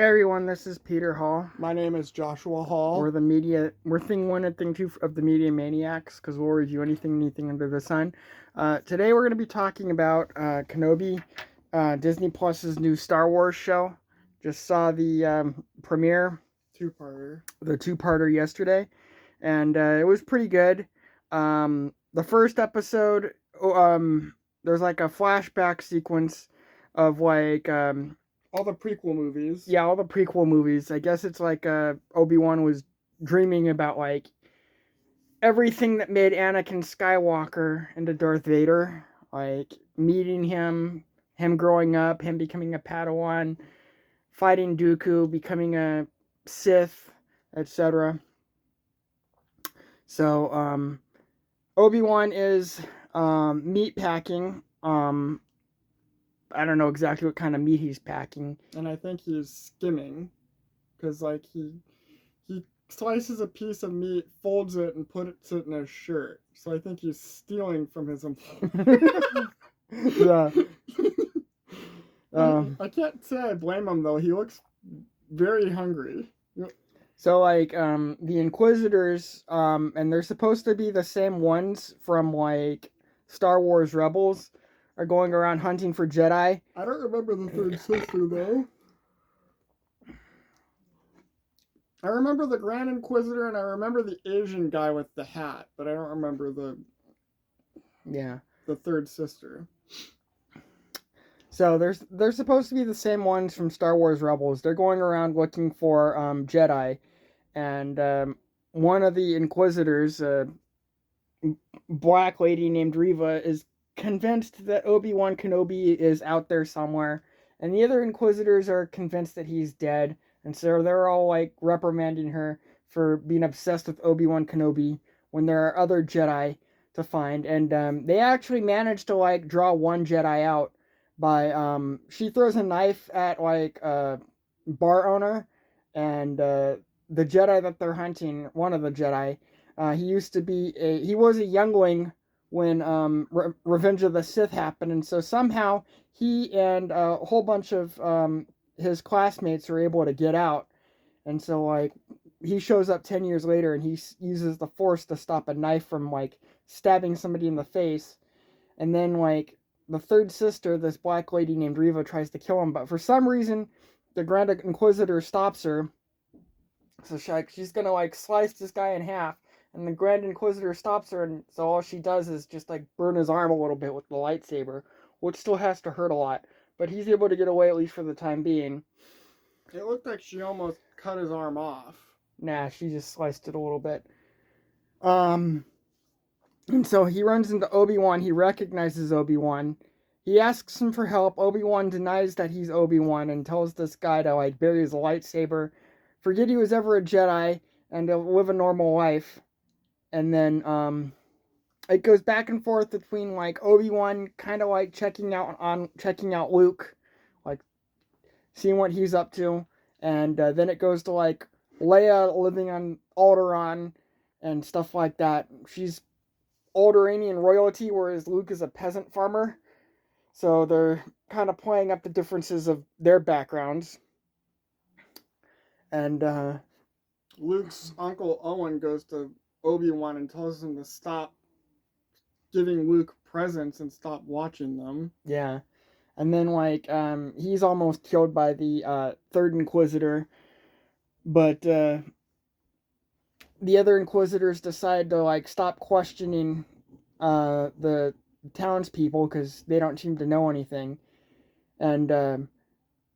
Hey everyone, this is Peter Hall. My name is Joshua Hall. We're thing one and thing two of the Media Maniacs because we'll review anything under the sun. Today we're going to be talking about KENOBI, Disney Plus's new Star Wars show. Just saw the premiere, Two-parter. the two-parter yesterday, and it was pretty good. The first episode, there's like a flashback sequence of all the prequel movies. Yeah, all the prequel movies. I guess it's like Obi-Wan was dreaming about like everything that made Anakin Skywalker into Darth Vader, like meeting him growing up, him becoming a Padawan, fighting Dooku, becoming a Sith, etc. So Obi-Wan is meat packing. I don't know exactly what kind of meat he's packing. And I think he's skimming, because like he slices a piece of meat, folds it, and puts it in his shirt. So I think he's stealing from his employer. Yeah. I can't say I blame him though. He looks very hungry. So like the Inquisitors, and they're supposed to be the same ones from like Star Wars Rebels, are going around hunting for Jedi. I don't remember the third sister though. I remember the Grand Inquisitor and I remember the Asian guy with the hat, but I don't remember the third sister. So they're supposed to be the same ones from Star Wars Rebels. They're going around looking for Jedi, and one of the Inquisitors, black lady named Reva, is convinced that Obi-Wan Kenobi is out there somewhere, and the other Inquisitors are convinced that he's dead, and so they're all like reprimanding her for being obsessed with Obi-Wan Kenobi when there are other Jedi to find, and they actually managed to like draw one Jedi out by she throws a knife at like a bar owner, and the Jedi that they're hunting, one of the Jedi, he was a youngling when Revenge of the Sith happened, and so somehow he and a whole bunch of his classmates are able to get out, and so like he shows up 10 years later and he uses the Force to stop a knife from like stabbing somebody in the face, and then like the third sister, this black lady named Reva, tries to kill him, but for some reason the Grand Inquisitor stops her, so she's gonna like slice this guy in half. And the Grand Inquisitor stops her, and so all she does is just like burn his arm a little bit with the lightsaber, which still has to hurt a lot. But he's able to get away at least for the time being. It looked like she almost cut his arm off. Nah, she just sliced it a little bit. And so he runs into Obi-Wan. He recognizes Obi-Wan. He asks him for help. Obi-Wan denies that he's Obi-Wan and tells this guy to like bury his lightsaber, forget he was ever a Jedi, and to live a normal life. And then it goes back and forth between like Obi-Wan kind of like checking out Luke, like seeing what he's up to, and then it goes to like Leia living on Alderaan and stuff like that. She's Alderaanian royalty, whereas Luke is a peasant farmer. So they're kind of playing up the differences of their backgrounds. And Luke's uncle Owen goes to Obi-Wan and tells him to stop giving Luke presents and stop watching them. Yeah. And then like he's almost killed by the third Inquisitor, but the other Inquisitors decide to like stop questioning the townspeople because they don't seem to know anything. And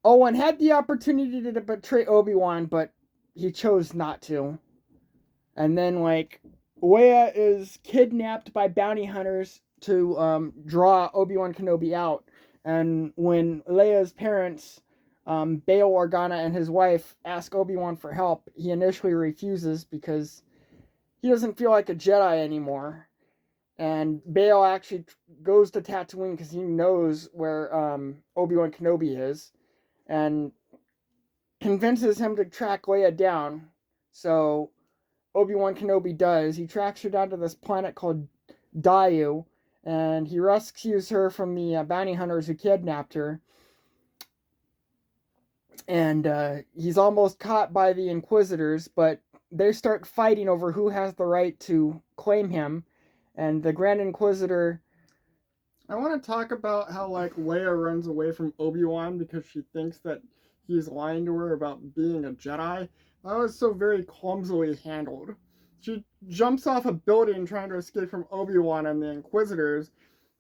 Owen had the opportunity to betray Obi-Wan, but he chose not to. And then like Leia is kidnapped by bounty hunters to draw Obi-Wan Kenobi out. And when Leia's parents, Bail Organa and his wife, ask Obi-Wan for help, he initially refuses because he doesn't feel like a Jedi anymore. And Bail actually goes to Tatooine because he knows where Obi-Wan Kenobi is, and convinces him to track Leia down. So Obi-Wan Kenobi does. He tracks her down to this planet called Dayu, and he rescues her from the bounty hunters who kidnapped her. and he's almost caught by the Inquisitors, but they start fighting over who has the right to claim him, and the Grand Inquisitor. I want to talk about how like Leia runs away from Obi-Wan because she thinks that he's lying to her about being a Jedi. That was so very clumsily handled. She jumps off a building trying to escape from Obi-Wan and the Inquisitors,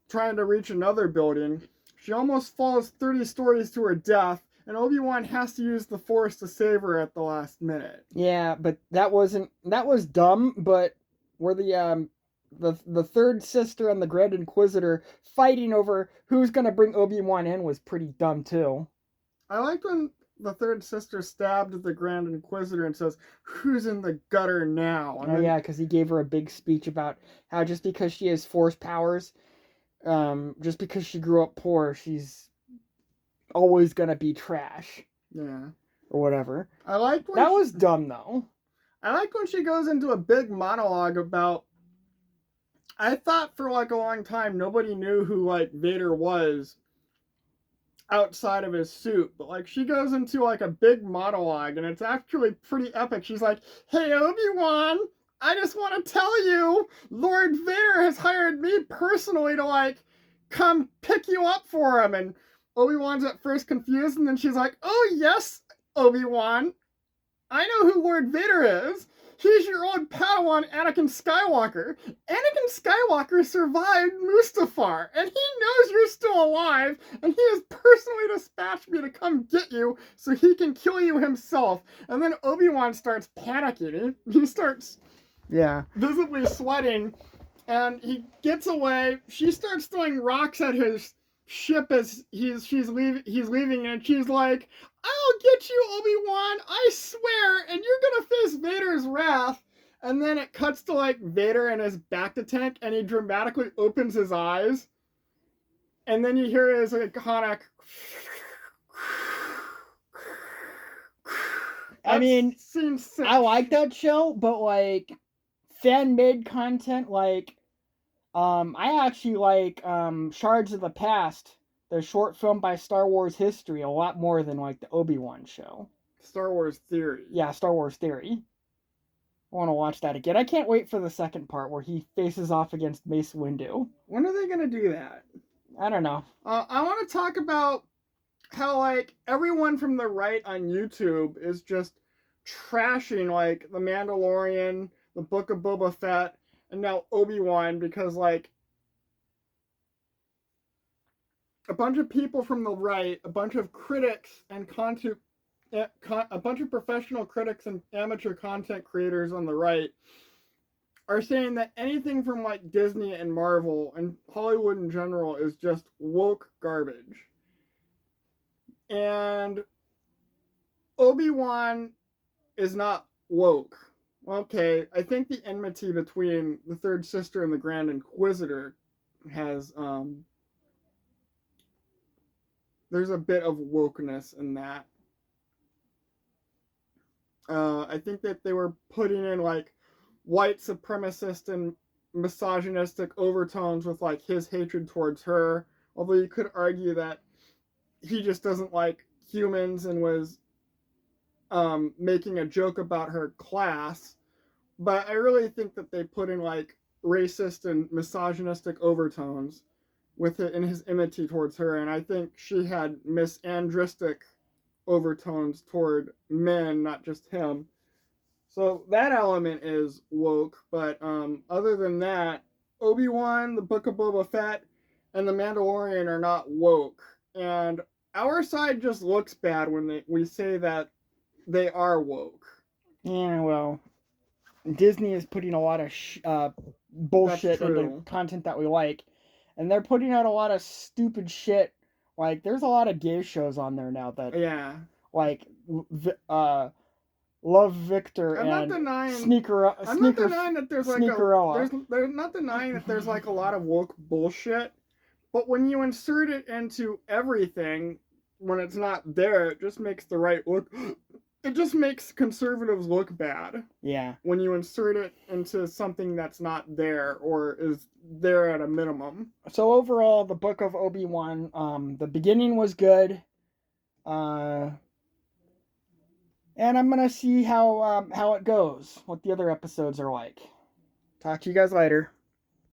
trying to reach another building. She almost falls 30 stories to her death, and Obi-Wan has to use the Force to save her at the last minute. Yeah, but that was dumb. But where the third sister and the Grand Inquisitor fighting over who's gonna bring Obi-Wan in was pretty dumb too. I liked when the third sister stabbed the Grand Inquisitor and says, "Who's in the gutter now?" And Oh then yeah, because he gave her a big speech about how just because she has Force powers, just because she grew up poor, she's always gonna be trash yeah, or whatever. I liked when That was dumb though. I like when she goes into a big monologue about. I thought for like a long time nobody knew who like Vader was outside of his suit, but like she goes into like a big monologue and it's actually pretty epic. She's like, "Hey Obi-Wan, I just want to tell you, Lord Vader has hired me personally to like come pick you up for him." And Obi-Wan's at first confused and then she's like, "Oh yes, Obi-Wan, I know who Lord Vader is. He's your old Padawan, Anakin Skywalker. Anakin Skywalker survived Mustafar, and he knows you're still alive, and he has personally dispatched me to come get you so he can kill you himself." And then Obi-Wan starts panicking. He starts Yeah. visibly sweating, and he gets away. She starts throwing rocks at his ship as he's leaving, and she's like, "I'll get you, Obi-Wan, I swear, and you're gonna face Vader's wrath." And then it cuts to like Vader in his bacta tank, and he dramatically opens his eyes, and then you hear his iconic. I mean, seems sick. I like that show, but like fan made content, like I actually like Shards of the Past, the short film by Star Wars History, a lot more than like the Obi-Wan show. Star Wars Theory. Yeah, Star Wars Theory. I want to watch that again. I can't wait for the second part where he faces off against Mace Windu. When are they gonna do that? I don't know. I want to talk about how like everyone from the right on YouTube is just trashing like The Mandalorian, the Book of Boba Fett, and now Obi-Wan because like a bunch of people from the right, a bunch of critics and content a bunch of professional critics and amateur content creators on the right are saying that anything from like Disney and Marvel and Hollywood in general is just woke garbage. And Obi-Wan is not woke. Okay, I think the enmity between the third sister and the Grand Inquisitor has there's a bit of wokeness in that. I think that they were putting in like white supremacist and misogynistic overtones with like his hatred towards her. Although you could argue that he just doesn't like humans and was making a joke about her class. But I really think that they put in like racist and misogynistic overtones with it in his enmity towards her, and I think she had misandristic overtones toward men, not just him. So that element is woke, but other than that, Obi-Wan, the Book of Boba Fett, and the Mandalorian are not woke. And our side just looks bad when we say that they are woke. Yeah, well, Disney is putting a lot of bullshit into content that we like, and they're putting out a lot of stupid shit. Like, there's a lot of gay shows on there now that, Yeah, like, Love Victor I'm and not denying. Sneaker. I'm not denying that there's like Sneakerella. there's not denying that there's like a lot of woke bullshit. But when you insert it into everything, when it's not there, it just makes the right look. It just makes conservatives look bad. Yeah. When you insert it into something that's not there or is there at a minimum. So overall, the Book of Obi-Wan, the beginning was good. and I'm gonna see how it goes, what the other episodes are like. Talk to you guys later.